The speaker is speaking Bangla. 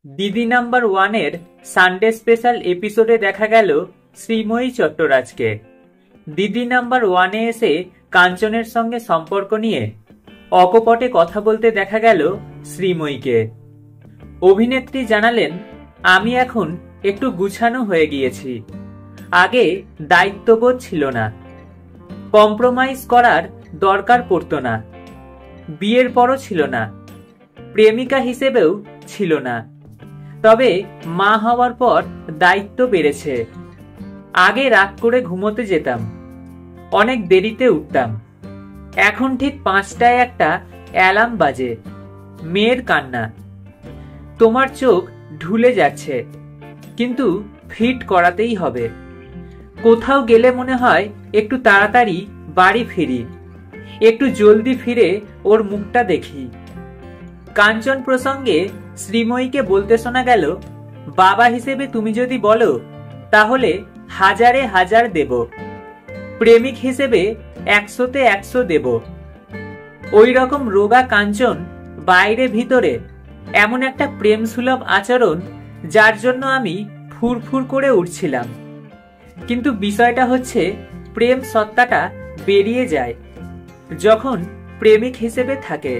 দিদি নাম্বার ওয়ানের সানডে স্পেশাল এপিসোডে দেখা গেল শ্রীময়ী চট্টরাজকে। দিদি নাম্বার ওয়ানে এসে কাঞ্চনের সঙ্গে সম্পর্ক নিয়ে অকপটে কথা বলতে দেখা গেল শ্রীময়ীকে। অভিনেত্রী জানালেন, আমি এখন একটু গুছানো হয়ে গিয়েছি, আগে দায়িত্ববোধ ছিল না, কম্প্রোমাইজ করার দরকার পড়তো না, বিয়ের পরও ছিল না, প্রেমিকা হিসেবেও ছিল না, তবে মা হওয়ার পর দায়িত্ব বেড়েছে। আগে রাত করে ঘুমোতে যেতাম, অনেক দেরিতে উঠতাম, এখন ঠিক 5টায় একটা অ্যালার্ম বাজে, মেয়ের কান্না, তোমার চোখ ঢুলে যাচ্ছে, কিন্তু ফিট করাতেই হবে। কোথাও গেলে মনে হয় একটু তাড়াতাড়ি বাড়ি ফিরি, একটু জলদি ফিরে ওর মুখটা দেখি। কাঞ্চন প্রসঙ্গে শ্রীময়ীকে বলতে শোনা গেল, বাবা হিসেবে তুমি যদি বলো তাহলে 1000-এ 1000 দেব, প্রেমিক হিসেবে 100-তে 100 দেব। ওই রকম রোগা কাঞ্চন বাইরে ভিতরে এমন একটা প্রেম সুলভ আচরণ, যার জন্য আমি ফুরফুর করে উঠছিলাম। কিন্তু বিষয়টা হচ্ছে, প্রেম সত্তাটা বেরিয়ে যায় যখন প্রেমিক হিসেবে থাকে।